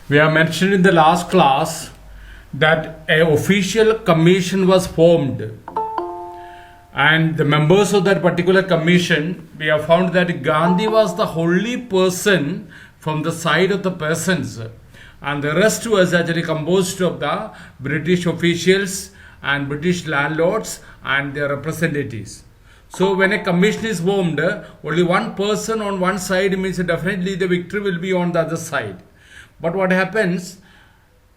We have mentioned in the last class that a official commission was formed, and the members of that particular commission, we have found that Gandhi was the only person from the side of the peasants, and the rest was actually composed of the British officials and British landlords and their representatives. So when a commission is formed, only one person on one side means definitely the victory will be on the other side. But what happens,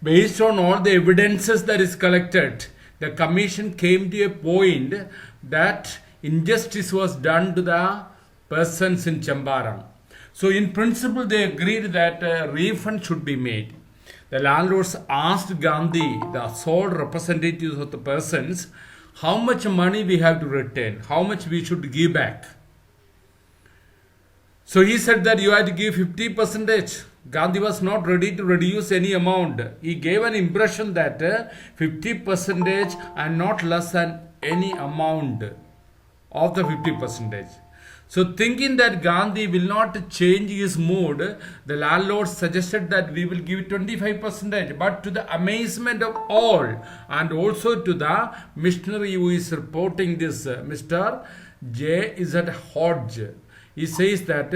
based on all the evidences that is collected, the commission came to a point that injustice was done to the persons in Champaran. So in principle, they agreed that a refund should be made. The landlords asked Gandhi, the sole representatives of the persons, how much money we have to return, how much we should give back. So he said that you have to give 50%. Gandhi was not ready to reduce any amount. He gave an impression that 50% and not less than any amount of the 50%. So thinking that Gandhi will not change his mood, the landlord suggested that we will give 25%. But to the amazement of all, and also to the missionary who is reporting this, Mr. J.Z. Hodge, he says that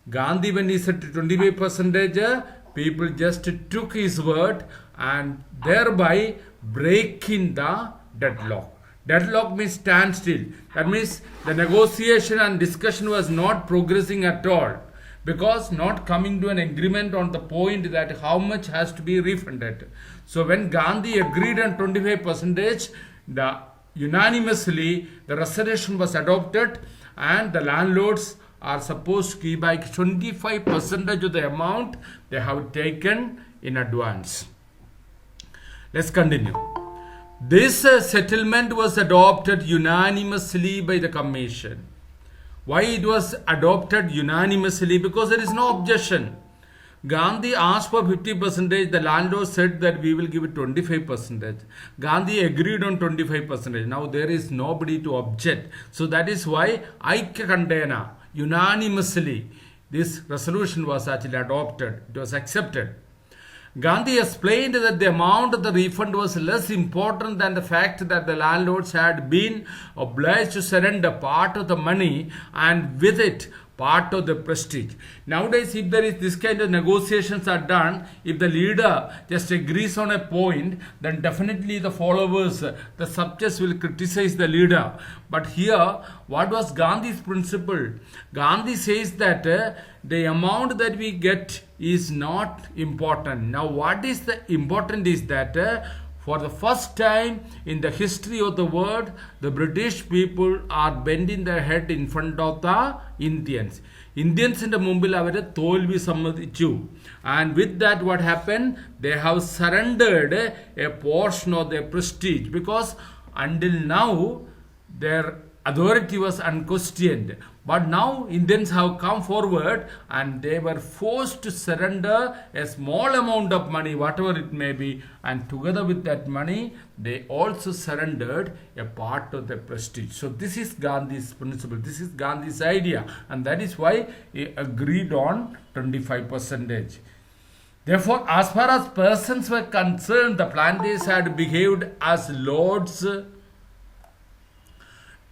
Gandhi, when he said 25%, people just took his word and thereby breaking the deadlock. Deadlock means standstill. That means the negotiation and discussion was not progressing at all, because not coming to an agreement on the point that how much has to be refunded. So when Gandhi agreed on 25%, unanimously the resolution was adopted, and the landlords are supposed to give back 25% of the amount they have taken in advance. Let's continue. This settlement was adopted unanimously by the commission. Why it was adopted unanimously? Because there is no objection. Gandhi asked for 50%. The landlord said that we will give it 25%. Gandhi agreed on 25%. Now there is nobody to object. So that is why Aikya Kandena, unanimously, this resolution was actually adopted. It was accepted. Gandhi explained that the amount of the refund was less important than the fact that the landlords had been obliged to surrender part of the money, and with it part of the prestige. Nowadays, if there is this kind of negotiations are done, if the leader just agrees on a point, then definitely the followers, the subjects will criticize the leader. But here, what was Gandhi's principle? Gandhi says that the amount that we get is not important. Now, what is the important is that for the first time in the history of the world, the British people are bending their head in front of the Indians. ഇന്ത്യൻസിൻ്റെ മുമ്പിൽ അവർ തോൽവി സമ്മതിച്ചു. And with that, what happened? They have surrendered a portion of their prestige, because until now their authority was unquestioned. But now Indians have come forward and they were forced to surrender a small amount of money, whatever it may be, and together with that money, they also surrendered a part of their prestige. So this is Gandhi's principle, this is Gandhi's idea, and that is why he agreed on 25%. Therefore, as far as persons were concerned, the planters had behaved as lords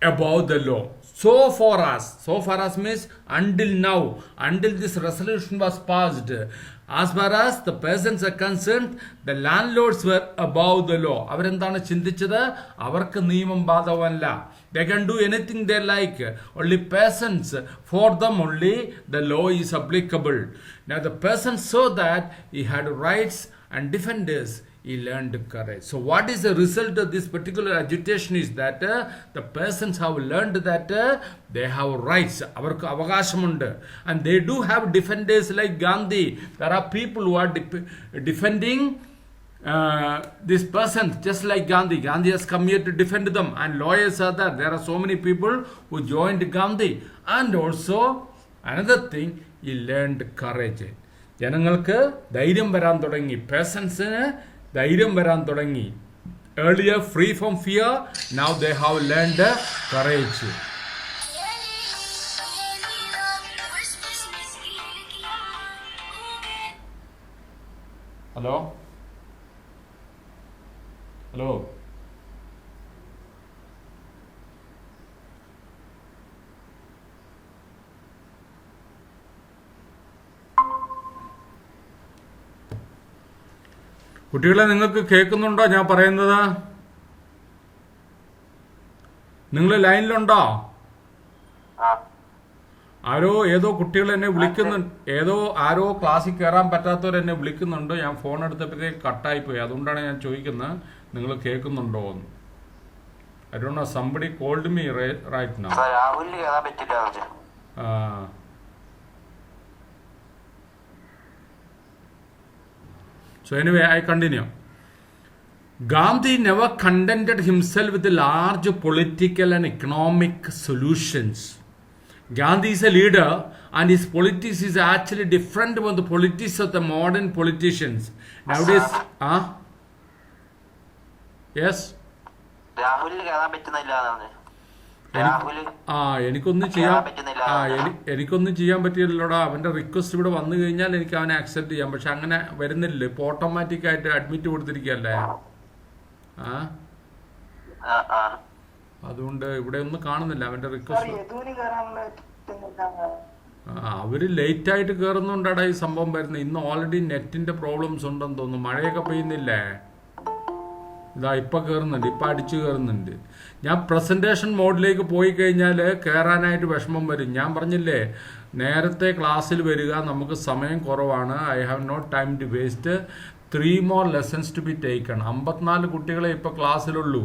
above the law. So far as means until now, until this resolution was passed, as far as the peasants are concerned, the landlords were above the law. അവരെന്താണ് ചിന്തിച്ചത്? അവർക്ക് നിയമം ബാധകമല്ല. They can do anything they like. Only peasants, for them only the law is applicable. Now the peasants saw that he had rights and defenders. He learned courage. So what is the result of this particular agitation is that the persons have learned that they have rights. അവർക്കു അവകാശമുണ്ട്. And they do have defenders like Gandhi. There are people who are defending these persons just like Gandhi. Gandhi has come here to defend them, and lawyers are there. There are so many people who joined Gandhi. And also another thing, he learned courage. ജനങ്ങൾക്ക് ധൈര്യം വരാൻ തുടങ്ങി. പേഴ്സൺസിന് ധൈര്യം വരാൻ തുടങ്ങി. Earlier free from fear, now they have learned courage. Hello hello കുട്ടികളെ, നിങ്ങൾക്ക് കേൾക്കുന്നുണ്ടോ ഞാൻ പറയുന്നത്? നിങ്ങൾ ലൈനിലുണ്ടോ? ഏതോ കുട്ടികൾ എന്നെ വിളിക്കുന്നുണ്ട്, ആരോ ക്ലാസ്സിൽ കയറാൻ പറ്റാത്തവർ എന്നെ വിളിക്കുന്നുണ്ട്. ഞാൻ ഫോൺ എടുത്തപ്പോഴത്തേക്ക് കട്ടായിപ്പോയി. അതുകൊണ്ടാണ് ഞാൻ ചോദിക്കുന്നത് നിങ്ങൾ കേൾക്കുന്നുണ്ടോ എന്ന്. I don't know, somebody called me right now. So anyway, I continue. Gandhi never contented himself with large political and economic solutions. Gandhi is a leader and his politics is actually different from the politics of the modern politicians. Nowadays, yes? എനിക്കൊന്നും ചെയ്യാൻ പറ്റില്ലല്ലോടാ. അവന്റെ request ഇവിടെ വന്നു കഴിഞ്ഞാൽ എനിക്ക് അവനെ accept ചെയ്യാം. പക്ഷെ അങ്ങനെ വരുന്നില്ല. ഇപ്പൊ ഓട്ടോമാറ്റിക് ആയിട്ട് അഡ്മിറ്റ് കൊടുത്തിരിക്കല്ലേ. അതുകൊണ്ട് ഇവിടെ ഒന്നും കാണുന്നില്ല അവന്റെ റിക്വസ്റ്റ്. അവര് ലേറ്റ് ആയിട്ട് കയറുന്നുണ്ടാടാ ഈ സംഭവം വരുന്നത്. ഇന്ന് ഓൾറെഡി നെറ്റിന്റെ പ്രോബ്ലംസ് ഉണ്ടെന്ന് തോന്നുന്നു. മഴയൊക്കെ പെയ്യുന്നില്ലേ? ഇതാ ഇപ്പൊ കയറുന്നുണ്ട്, ഇപ്പൊ അടിച്ചു കയറുന്നുണ്ട്. ഞാൻ പ്രസന്റേഷൻ മോഡിലേക്ക് പോയി കഴിഞ്ഞാൽ കയറാനായിട്ട് വിഷമം വരും. ഞാൻ പറഞ്ഞില്ലേ, നേരത്തെ ക്ലാസ്സിൽ വരിക, നമുക്ക് സമയം കുറവാണ്. I have not time to waste. 3 more lessons to be taken. 54 കുട്ടികളെ ഇപ്പൊ ക്ലാസ്സിലുള്ളൂ.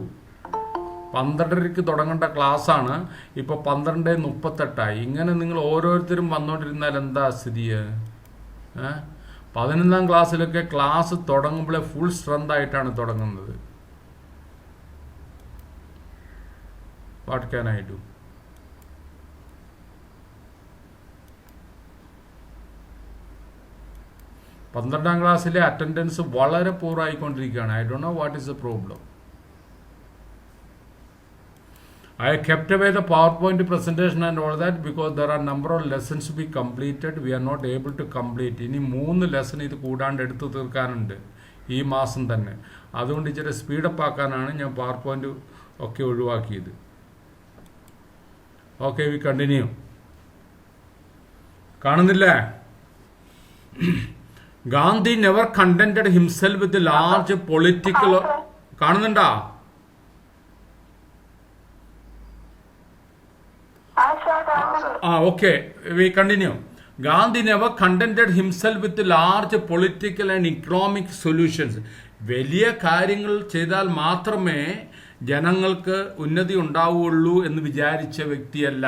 12:30 തുടങ്ങേണ്ട ക്ലാസ്സാണ്. ഇപ്പൊ 12:38. ഇങ്ങനെ നിങ്ങൾ ഓരോരുത്തരും വന്നോണ്ടിരുന്നാൽ എന്താ സ്ഥിതി? 11ാം ക്ലാസ്സിലൊക്കെ ക്ലാസ് തുടങ്ങുമ്പോഴേ ഫുൾ സ്ട്രെങ്ത് ആയിട്ടാണ് തുടങ്ങുന്നത്. What can I do? പന്ത്രണ്ടാം ക്ലാസ്സിലെ അറ്റൻഡൻസ് വളരെ പൂറായിക്കൊണ്ടിരിക്കുകയാണ്. I don't know what is the problem. I kept away the PowerPoint presentation and all that because there are number of lessons to be completed. We are not able to complete. ഇനി 3 lesson ഇത് കൂടാണ്ട് എടുത്തു തീർക്കാനുണ്ട് ഈ മാസം തന്നെ. അതുകൊണ്ട് ഇച്ചിരി speed up ആക്കാനാണ് ഞാൻ PowerPoint ഒക്കെ ഒഴിവാക്കിയത്. Okay, we continue. കാണുന്നില്ലേ? Gandhi never contented himself with large political. കാണുന്നുണ്ടോ? Okay, we continue. Gandhi never contented himself with large political and economic solutions. വലിയ കാര്യങ്ങൾ ചെയ്താൽ മാത്രമേ ജനങ്ങൾക്ക് ഉന്നതി ഉണ്ടാവുകയുള്ളൂ എന്ന് വിചാരിച്ച വ്യക്തിയല്ല.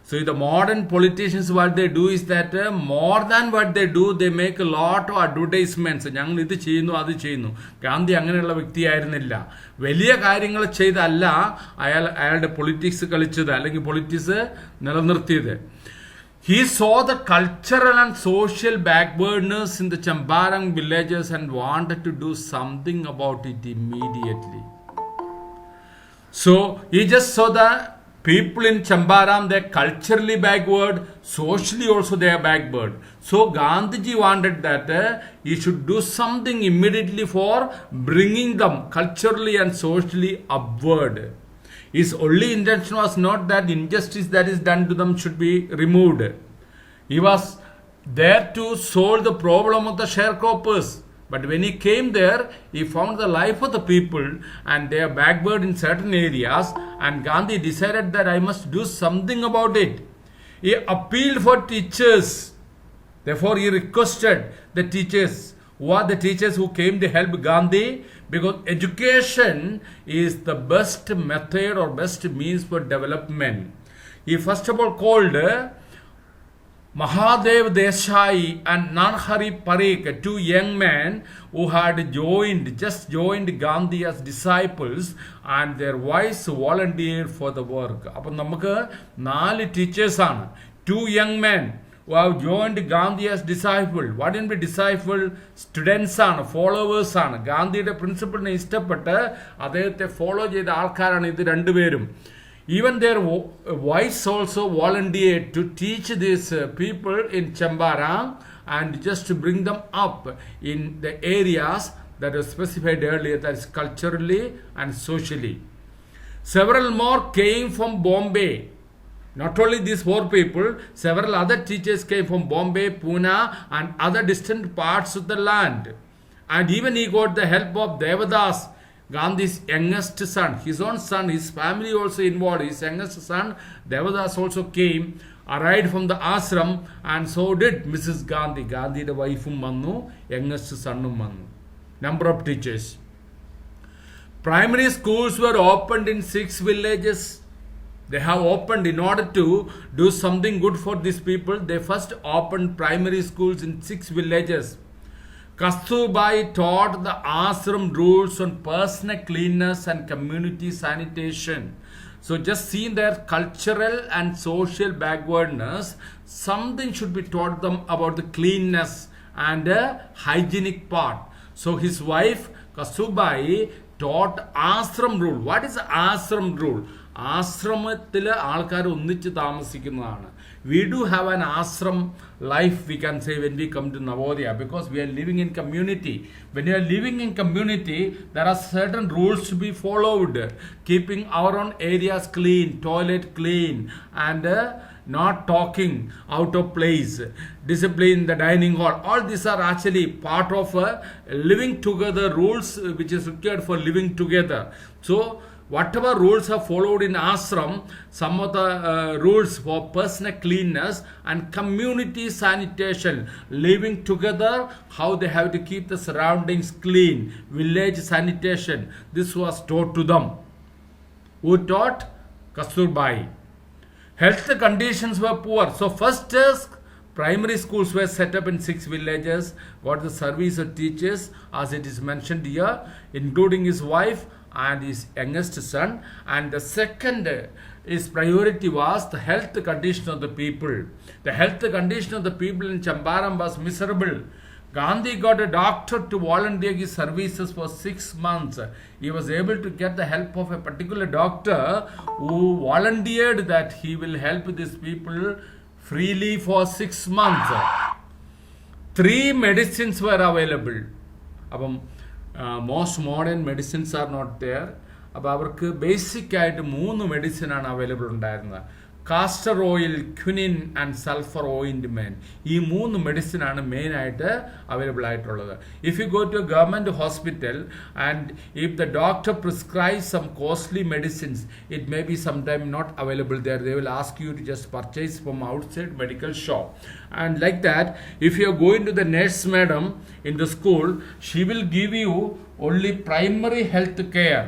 So the modern politicians, what they do is that more than what they do, they make a lot of advertisements. ഞങ്ങൾ ഇത് ചെയ്യുന്നു, അത് ചെയ്യുന്നു. ഗാന്ധി അങ്ങനെയുള്ള വ്യക്തിയായിരുന്നില്ല. വലിയ കാര്യങ്ങൾ ചെയ്തല്ല അയാളുടെ പൊളിറ്റിക്സ് കളിച്ചത്, അല്ലെങ്കിൽ politics നിലനിർത്തിയത്. He saw the cultural and social backwardness in the Champaran villages and wanted to do something about it immediately. So he just saw the people in Champaran, they're culturally backward, socially also they are backward. So Gandhiji wanted that he should do something immediately for bringing them culturally and socially upward. His only intention was not that injustice that is done to them should be removed. He was there to solve the problem of the sharecroppers. But when he came there, he found the life of the people and they are backward in certain areas, and Gandhi decided that I must do something about it. He appealed for teachers. Therefore, he requested the teachers. Who are the teachers who came to help Gandhi? Because education is the best method or best means for development. He first of all called Mahadev Desai and Narhari Parikh, 2 young men who had just joined Gandhi as disciples, and their wives volunteered for the work. അപ്പോൾ നമുക്ക് 4 teachers ആണ്. 2 young men who have joined Gandhi as disciple. What in be disciple? Students ആണ്, followers ആണ്. ഗാന്ധിയുടെ പ്രിൻസിപ്പിളിനെ ഇഷ്ടപ്പെട്ട് അദ്ദേഹത്തെ follow ചെയ്ത ആൾക്കാരാണ് ഇത് രണ്ടുപേരും. Even their wives also volunteered to teach these people in Champaran and just to bring them up in the areas that were specified earlier, that is culturally and socially. Several more came from Bombay. Not only these 4 people, several other teachers came from Bombay, Pune and other distant parts of the land. And even he got the help of Devadas, Gandhi's youngest son. His own son, his family also involved. His youngest son, Devadas, also came, arrived from the ashram, and so did Mrs. Gandhi. Gandhi's wife Mannu, youngest son Mannu. Number of teachers. Primary schools were opened in 6 villages. They have opened in order to do something good for these people. They first opened primary schools in 6 villages. Kasturbai taught the ashram rules on personal cleanliness and community sanitation. So just seeing their cultural and social backwardness, something should be taught them about the cleanness and the hygienic part. So his wife Kasturbai taught ashram rule. What is ashram rule? ആശ്രമത്തില് ആൾക്കാർ ഒന്നിച്ച് താമസിക്കുന്നതാണ്. We do have an ashram life, we can say, when we come to Navodaya, because we are living in community. When you are living in community, there are certain rules to be followed. Keeping our own areas clean, toilet clean, and not talking out of place, discipline in the dining hall. All these are actually part of living together rules, which is required for living together. So whatever rules are followed in ashram, some of the rules for personal cleanness and community sanitation, living together, how they have to keep the surroundings clean, village sanitation, this was taught to them. Who taught? Kasturbai. Health conditions were poor. So first primary schools were set up in 6 villages, got the service of teachers, as it is mentioned here, including his wife and his youngest son. And the second his priority was the health condition of the people. The health condition of the people in Champaran was miserable. Gandhi got a doctor to volunteer his services for 6 months. He was able to get the help of a particular doctor who volunteered that he will help these people freely for 6 months. 3 medicines were available. Most modern medicines are not there. അപ്പോൾ അവർക്ക് basic ആയിട്ട് 3 മെഡിസിനാണ് available ഉണ്ടായിരുന്നത്. Castor oil, quinine and sulphur ointment. ഈ 3 മെഡിസിനാണ് main ആയിട്ട് available ആയിട്ടുള്ളത്. If you go to a government hospital and if the doctor prescribe some costly medicines, it may be some time not available there. They will ask you to just purchase from outside medical shop. And like that, if you are going to the nurse madam in the school, she will give you only primary health care,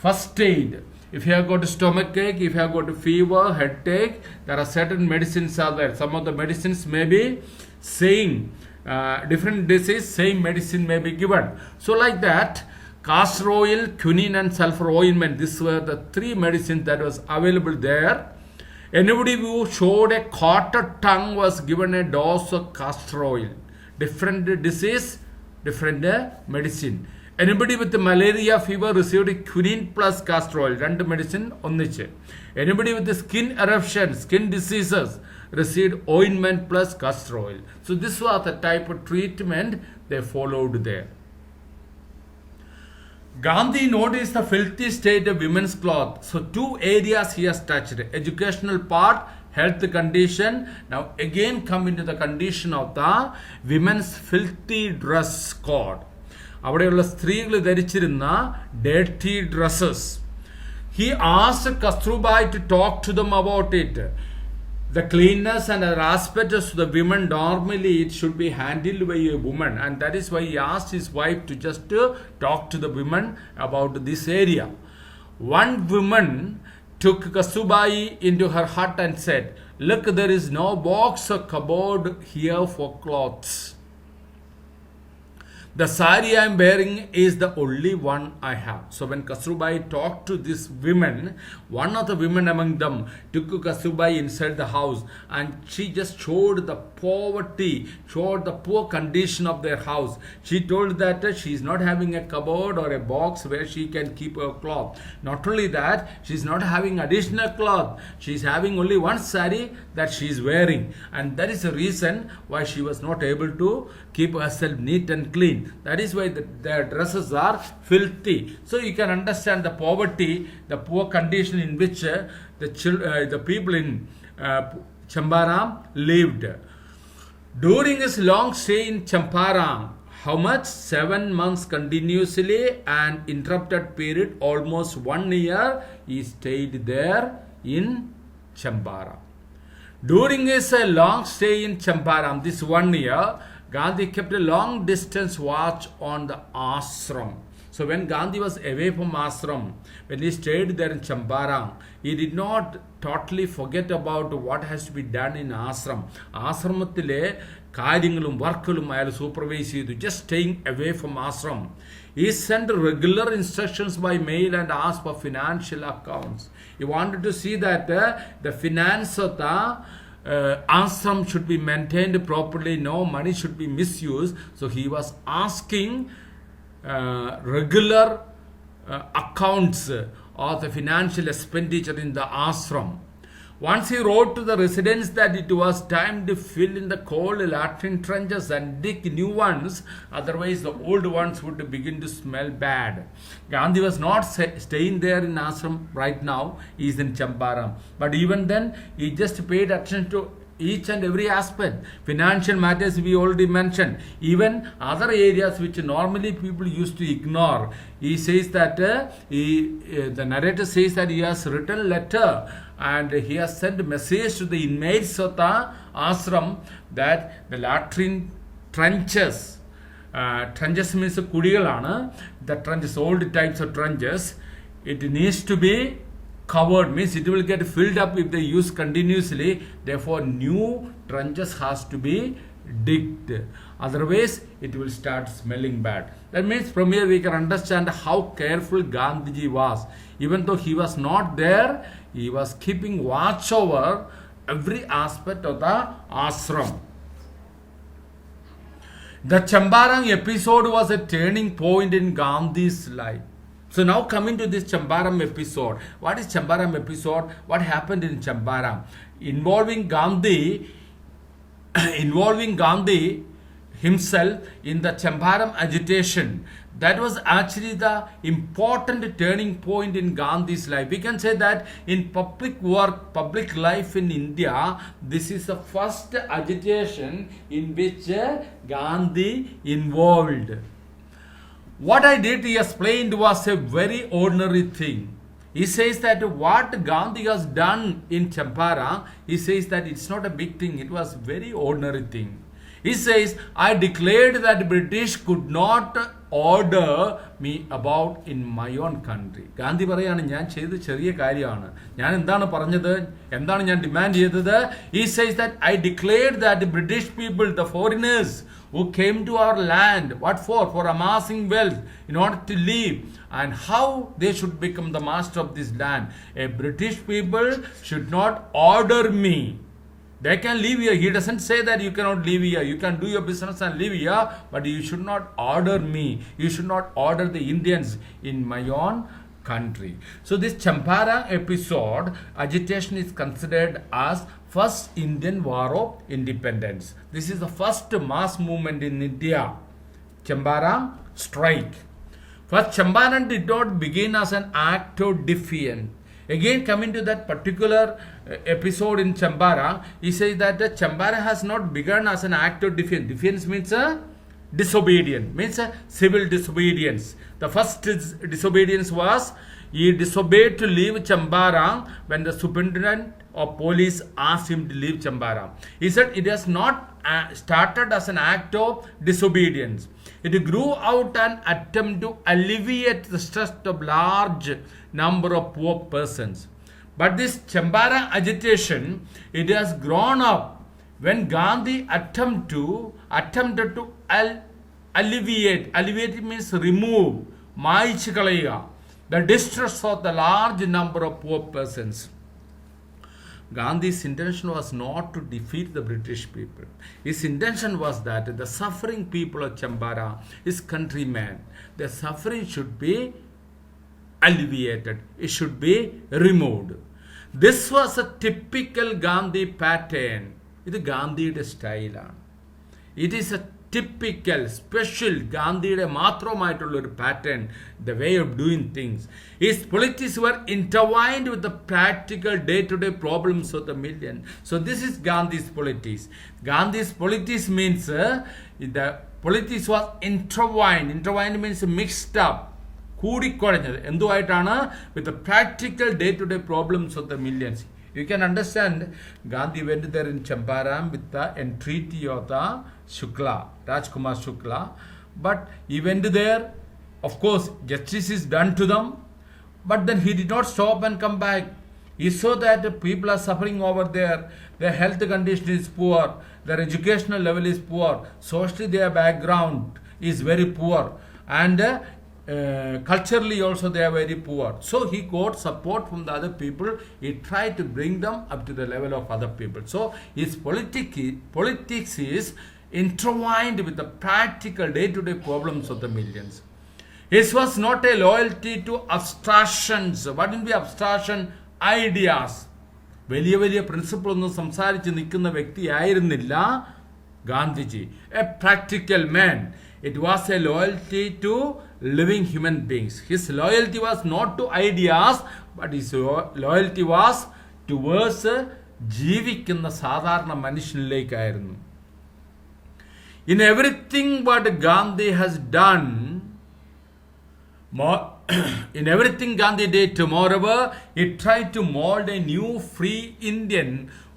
first aid. If you have got a stomach ache, if you have got a fever, headache, there are certain medicines are there. Some of the medicines may be same, different disease, same medicine may be given. So like that, castor oil, quinine and sulfur ointment, these were the 3 medicines that was available there. Anybody who showed a quarter tongue was given a dose of castor oil. Different disease, different medicine. Anybody with the malaria fever received quinine plus castor oil, 2 medicine onniche. Anybody with the skin eruption, skin diseases, received ointment plus castor oil. So this was the type of treatment they followed there. Gandhi noticed the filthy state of women's cloth. So 2 areas he has touched. Educational part, health condition. Now again come into the condition of the women's filthy dress code. അവിടെയുള്ള സ്ത്രീകൾ ധരിച്ചിരുന്ന dirty dresses. He asked Kasturbai to talk to them about it. The cleanness and other aspects of the women, normally it should be handled by a woman, and that is why he asked his wife to just talk to the women about this area. One woman took Kasturbai into her hut and said, "Look, there is no box or cupboard here for clothes." The sari I am wearing is the only one I have. So when Kasturbai talked to this women, one of the women among them took Kasturbai inside the house and she just showed the poverty, showed the poor condition of their house. She told that she is not having a cupboard or a box where she can keep her cloth. Not only that, she is not having additional cloth. She is having only one sari that she is wearing. And that is the reason why she was not able to keep herself neat and clean. That is why their dresses are filthy. So you can understand the poverty, the poor condition in which the people in Champaram lived. During his long stay in Champaram, how much? 7 months continuously and interrupted period almost 1 year, he stayed there in Champaram. During his long stay in Champaram, this 1 year, Gandhi kept a long distance watch on the ashram. So when Gandhi was away from ashram, when he stayed there in Champaram, he did not totally forget about what has to be done in ashram. Ashramatile കാര്യങ്ങളും വർക്കുകളും അയാൾ supervise ചെയ്തു, just staying away from ashram. He sent regular instructions by mail and asked for financial accounts. He wanted to see that the finance of the ashram should be maintained properly, no money should be misused. So he was asking regular accounts of the financial expenditure in the ashram. Once he wrote to the residents that it was time to fill in the cold latrine trenches and dig new ones, otherwise the old ones would begin to smell bad. Gandhi was not staying there in ashram right now, he is in Champaram. But even then, he just paid attention to each and every aspect. Financial matters we already mentioned. Even other areas which normally people used to ignore. He says that, the narrator says that he has written letter and he has sent message to the inmates of the ashram that the latrine trenches, trenches means kudigalana, the trenches, old types of trenches, it needs to be covered, means it will get filled up if they use continuously. Therefore new trenches has to be digged, otherwise it will start smelling bad. That means from here we can understand how careful Gandhiji was. Even though he was not there, he was keeping watch over every aspect of the ashram. The Champaram episode was a turning point in Gandhi's life. So now coming to this Champaram episode. What is Champaram episode? What happened in Champaram? Involving Gandhi himself in the Champaram agitation. That was actually the important turning point in Gandhi's life. We can say that in public work, public life in India, this is the first agitation in which Gandhi involved. What I did, he explained, was a very ordinary thing. He says that what Gandhi has done in Champaram, he says that it's not a big thing, it was very ordinary thing. He says, I declared that British could not order me about in my own country. Gandhi പറയാണ്, ഞാൻ ചെയ്തത് ചെറിയ കാര്യമാണ്, ഞാൻ എന്താണ് പറഞ്ഞത്, എന്താണ് ഞാൻ ഡിമാൻഡ് ചെയ്തത്. He says that I declared that the British people, the foreigners who came to our land, what for? For amassing wealth in order to live, and how they should become the master of this land. A British people should not order me. They can live here. He doesn't say that you cannot live here. You can do your business and live here, but you should not order me. You should not order the Indians in my own country. So this Champaram episode, agitation is considered as first Indian war of independence. This is the first mass movement in India. Champaram strike. First, Champaram did not begin as an act of defiance. Again, coming to that particular episode in Champaram, he says that Champaram has not begun as an act of defiance. Defiance means disobedience, means civil disobedience. The first disobedience was he disobeyed to leave Champaram when the superintendent of police asked him to leave Champaram. He said it has not started as an act of disobedience. It grew out an attempt to alleviate the stress of large number of poor persons. But this Champaram agitation, it has grown up when Gandhi attempted to alleviate means remove, മായ്ച്ചു കളയുക, the distress of the large number of poor persons. Gandhi's intention was not to defeat the British people. His intention was that the suffering people of Chambara, his countrymen, their suffering should be alleviated. It should be removed. This was a typical Gandhi pattern. ഇത് ഗാന്ധിയുടെ സ്റ്റൈലാണ്. It is a typical, special ഗാന്ധിയുടെ മാത്രമായിട്ടുള്ള ഒരു pattern, the way of doing things. His politics were intertwined with the practical day-to-day problems of the million. So this is Gandhi's politics. Gandhi's politics means the politics was intertwined. Intertwined means mixed up. കൂടിക്കുഴഞ്ഞത് എന്തുമായിട്ടാണ്? with the practical day-to-day problems of the millions. You can understand Gandhi went there in Champaran with the entreaty of the Shukla, Rajkumar Shukla. But he went there, of course, justice is done to them. But then he did not stop and come back. He saw that people are suffering over there. Their health condition is poor. Their educational level is poor. Socially, their background is very poor. And culturally also they are very poor. So he got support from the other people. He tried to bring them up to the level of other people. So his politics is intertwined with the practical day-to-day problems of the millions. His was not a loyalty to abstractions. What will be abstraction? Ideas. വലിയ വലിയ principle ഒന്നും സംസാരിച്ച് നിൽക്കുന്ന വ്യക്തിയായിരുന്നില്ല Gandhiji. A practical man. It was a loyalty to living human beings. His loyalty was not to ideas, but his loyalty was towards ജീവിക്കുന്ന സാധാരണ മനുഷ്യനിലേക്കായിരുന്നു. In everything what Gandhi has done, in everything Gandhi did, moreover, he tried to mold a new free Indian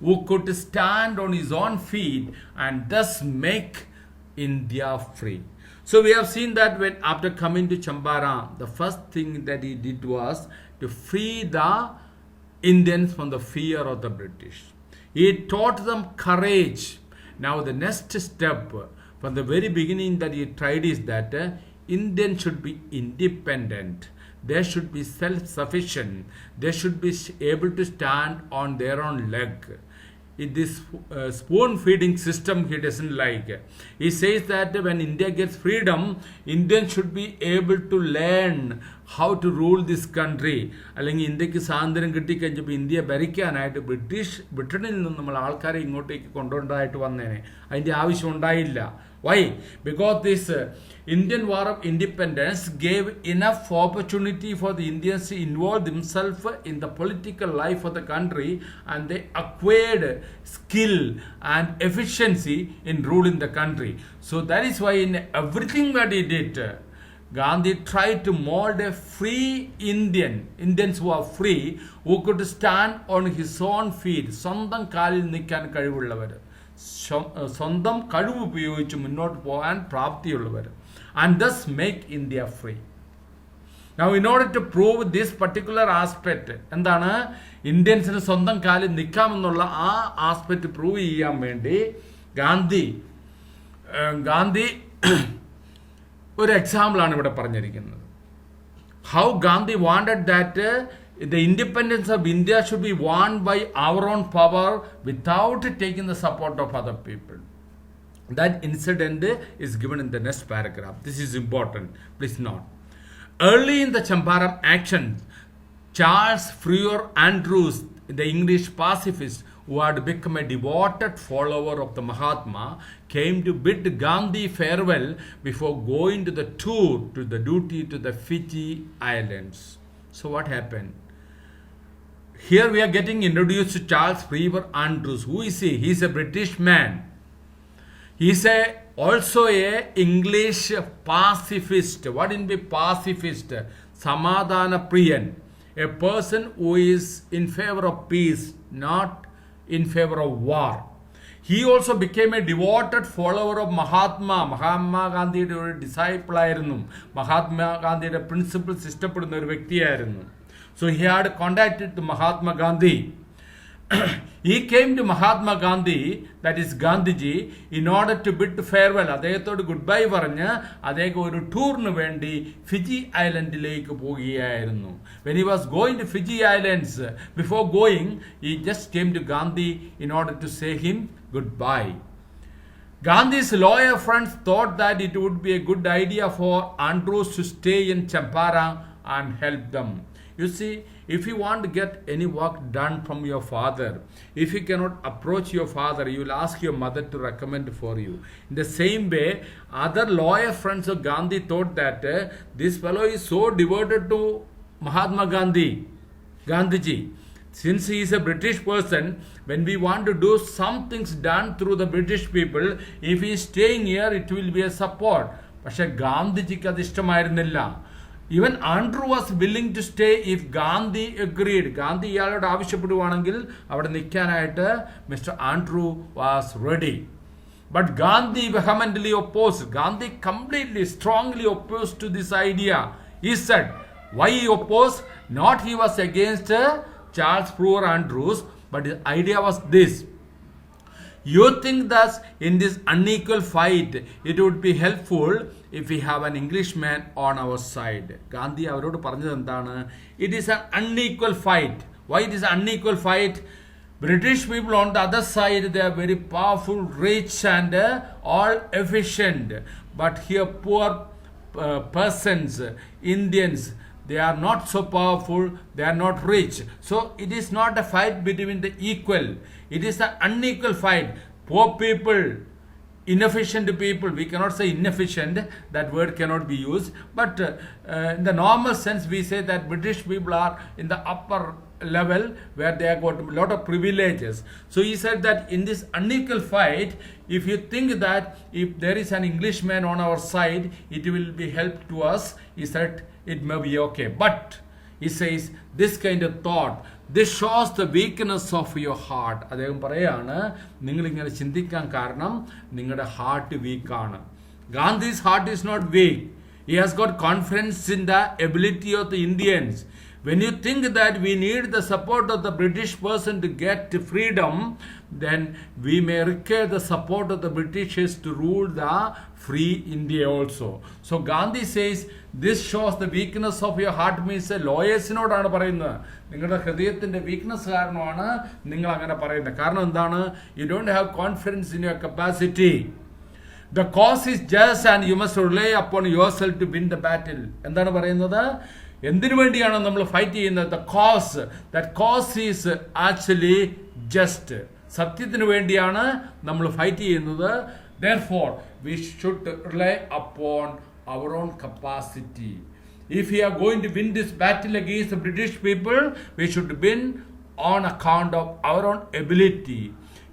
who could stand on his own feet and thus make India free. So we have seen that when after coming to Champaran, the first thing that he did was to free the Indians from the fear of the British. He taught them courage. Now the next step from the very beginning that he tried is that Indians should be independent. They should be self-sufficient. They should be able to stand on their own leg. This spoon feeding system he doesn't like. He says that when India gets freedom, Indians should be able to learn how to rule this country. അല്ലെങ്കിൽ ഇന്ത്യക്ക് സ്വാതന്ത്ര്യം കിട്ടിക്കഴിഞ്ഞപ്പോൾ ഇന്ത്യയെ ഭരിക്കാനായിട്ട് ബ്രിട്ടനിൽ നിന്ന് നമ്മൾ ആൾക്കാരെ ഇങ്ങോട്ടേക്ക് കൊണ്ടുകൊണ്ടതായിട്ട് വന്നേനെ. അതിൻ്റെ ആവശ്യം ഉണ്ടായില്ല. Why? Because this Indian War of Independence gave enough opportunity for the Indians to involve themselves in the political life of the country, and they acquired skill and efficiency in ruling the country. So that is why in everything that he did, Gandhi tried to mold a free Indians who are free, who could stand on his own feet, സ്വന്തം കാലിൽ നിൽക്കാൻ കഴിവുള്ളവർ, സ്വന്തം കഴിവ് ഉപയോഗിച്ച് മുന്നോട്ട് പോകാൻ പ്രാപ്തിയുള്ളവർ, and thus make India free. Now in order to prove this particular aspect, എന്താണ് ഇന്ത്യൻസിന് സ്വന്തം കാലിൽ നിൽക്കാമെന്നുള്ള ആ ആസ്പെക്ട് പ്രൂവ് ചെയ്യാൻ വേണ്ടി ഗാന്ധി ഒരു എക്സാമ്പിളാണ് ഇവിടെ പറഞ്ഞിരിക്കുന്നത്. How Gandhi wanted that the independence of India should be won by our own power without taking the support of other people. That incident is given in the next paragraph. This is important. Please note. Early in the Champaran action, Charles Freer Andrews, the English pacifist who had become a devoted follower of the Mahatma, came to bid Gandhi farewell before going to the tour to the duty to the Fiji Islands. So what happened? Here we are getting introduced to Charles Freer Andrews. Who is he? He is a British man. He is also a English pacifist. What is be pacifist? Samadhana Priyan. A person who is in favor of peace, not in favor of war. He also became a devoted follower of Mahatma. Mahatma Gandhiയുടെ ഒരു disciple ആയിരുന്നു. മഹാത്മാ ഗാന്ധിയുടെ principles ഇഷ്ടപ്പെടുന്ന ഒരു വ്യക്തിയായിരുന്നു. So he had contacted Mahatma Gandhi he came to Mahatma Gandhi, that is Gandhiji, in order to bid farewell. അദ്ദേഹത്തോട് good bye പറഞ്ഞ് അദ്ദേഹം ഒരു ടൂറിന് വേണ്ടി ഫിജി ഐലൻഡിലേക്ക് പോവുകയായിരുന്നു. When he was going to Fiji Islands, before going, he just came to Gandhi in order to say him goodbye. Gandhi's lawyer friends thought that it would be a good idea for Andrews to stay in Champaran and help them. You see, if you want to get any work done from your father, if you cannot approach your father, you will ask your mother to recommend for you. In the same way, other lawyer friends of Gandhi thought that this fellow is so devoted to Mahatma Gandhiji. Since he is a British person, when we want to do some things done through the British people, if he is staying here, it will be a support. പക്ഷെ ഗാന്ധിജിക്ക് അത് ഇഷ്ടമായിരുന്നില്ല. Even Andrew was willing to stay if Gandhi agreed. Gandhi ഇയാളോട് ആവശ്യപ്പെടുവാണെങ്കിൽ അവിടെ നിൽക്കാനായിട്ട് mister Andrew was ready. But Gandhi vehemently opposed. Gandhi completely, strongly opposed to this idea. He said, why he opposed? Not he was against Charles Brewer Andrews, but his idea was this. You think that in this unequal fight, it would be helpful if we have an Englishman on our side. Gandhi avarodu paranjathu endana? It is an unequal fight. Why it is an unequal fight? British people on the other side, they are very powerful, rich and all efficient. But here poor persons, Indians, they are not so powerful, they are not rich. So it is not a fight between the equal. It is an unequal fight. Poor people, inefficient people, we cannot say inefficient, that word cannot be used. But in the normal sense, we say that British people are in the upper level where they have got a lot of privileges. So he said that in this unequal fight, if you think that if there is an Englishman on our side, it will be help to us, he said it may be okay. But he says this kind of thought, this shows the weakness of your heart. അദ്ദേഹം പറയാണ് നിങ്ങളിങ്ങനെ ചിന്തിക്കാൻ കാരണം നിങ്ങളുടെ heart വീക്കാണ്. Gandhi's heart is not weak. He has got confidence in the ability of the Indians. When you think that we need the support of the British person to get freedom, then we may require the support of the Britishers to rule the free India also. So Gandhi says this shows the weakness of your heart, means ലോയേഴ്സിനോടാണ് പറയുന്നത്. നിങ്ങളുടെ ഹൃദയത്തിൻ്റെ weakness കാരണമാണ് നിങ്ങൾ അങ്ങനെ പറയുന്നത്. കാരണം എന്താണ്? You don't have confidence in your capacity. The cause is just and you must rely upon yourself to win the battle. എന്താണ് പറയുന്നത്? എന്തിനു വേണ്ടിയാണ് നമ്മൾ ഫൈറ്റ് ചെയ്യുന്നത്? The cause, that cos is actually just. സത്യത്തിന് വേണ്ടിയാണ് നമ്മൾ ഫൈറ്റ് ചെയ്യുന്നത്. Therefore, we should rely upon our own capacity. If we are going to win this battle against the British people, we should win on account of our own ability.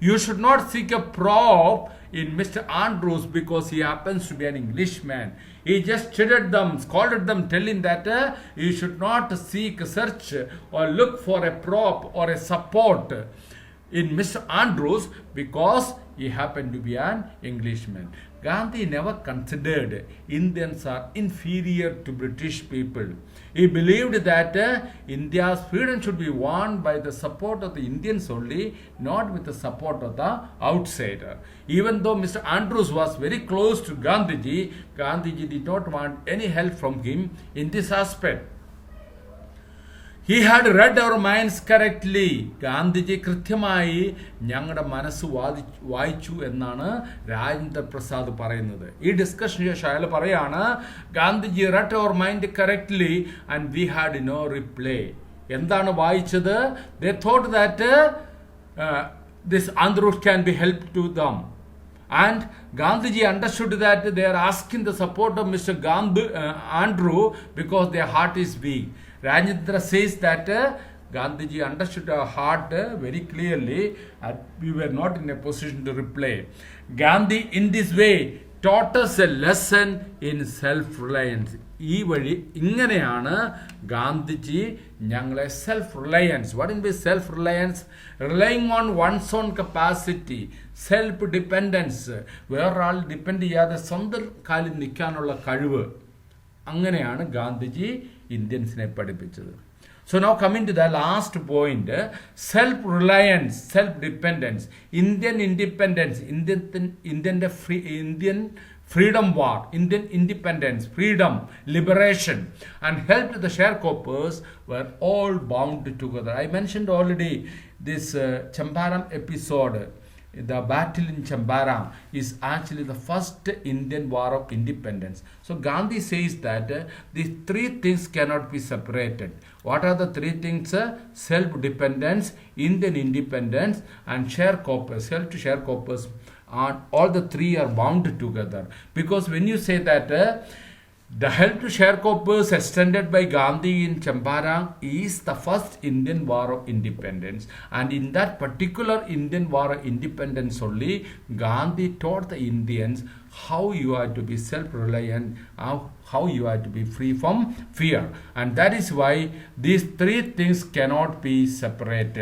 You should not seek a prop in Mr. Andrews because he happens to be an Englishman. He just chided them, scolded them, telling that you should not search or look for a prop or a support in Mr. Andrews because he happened to be an Englishman. Gandhi never considered Indians are inferior to British people. He believed that India's freedom should be won by the support of the Indians only, not with the support of the outsider. Even though Mr. Andrews was very close to Gandhiji, Gandhiji did not want any help from him in this aspect. He had read our minds correctly. Gandhiji കൃത്യമായി ഞങ്ങളുടെ മനസ്സ് വായിച്ചു എന്നാണ് രാജേന്ദ്ര പ്രസാദ് പറയുന്നത്. ഈ ഡിസ്കഷന് ശേഷം അയാൾ പറയാണ് Gandhiji read our mind correctly and we had no reply. എന്താണ് വായിച്ചത്? They thought that this Andrews can be helped to them. And Gandhiji understood that they are asking the support of Mr. Andrew because their heart is weak. Rajendra says that Gandhiji understood our heart very clearly and we were not in a position to reply. Gandhi in this way taught us a lesson in self-reliance. ഈ വഴി ഇങ്ങനെയാണ് ഗാന്ധിജി ഞങ്ങളെ self reliance, what in be self reliance? Relying on one's own capacity, self dependence, വേറൊരാൾ depend ചെയ്യാതെ സ്വന്തം കാലിൽ നിൽക്കാനുള്ള കഴിവ്. അങ്ങനെയാണ് ഗാന്ധിജി ഇന്ത്യൻസിനെ പഠിപ്പിച്ചത്. So now coming to the last point, self-reliance, self-dependence, Indian independence, Indian freedom war, Indian independence, freedom, liberation, and help to the sharecroppers were all bound together. I mentioned already this Champaran episode. The battle in Champaran is actually the first Indian war of independence. So Gandhi says that these three things cannot be separated. What are the three things? Self-dependence, Indian independence, and sharecroppers, help to sharecroppers. All the three are bound together. Because when you say that the help to sharecroppers extended by Gandhi in Champaran is the first Indian war of independence, and in that particular Indian war of independence only, Gandhi taught the Indians how you are to be self-reliant, how you are to be free from fear, and that is why these three things cannot be separated.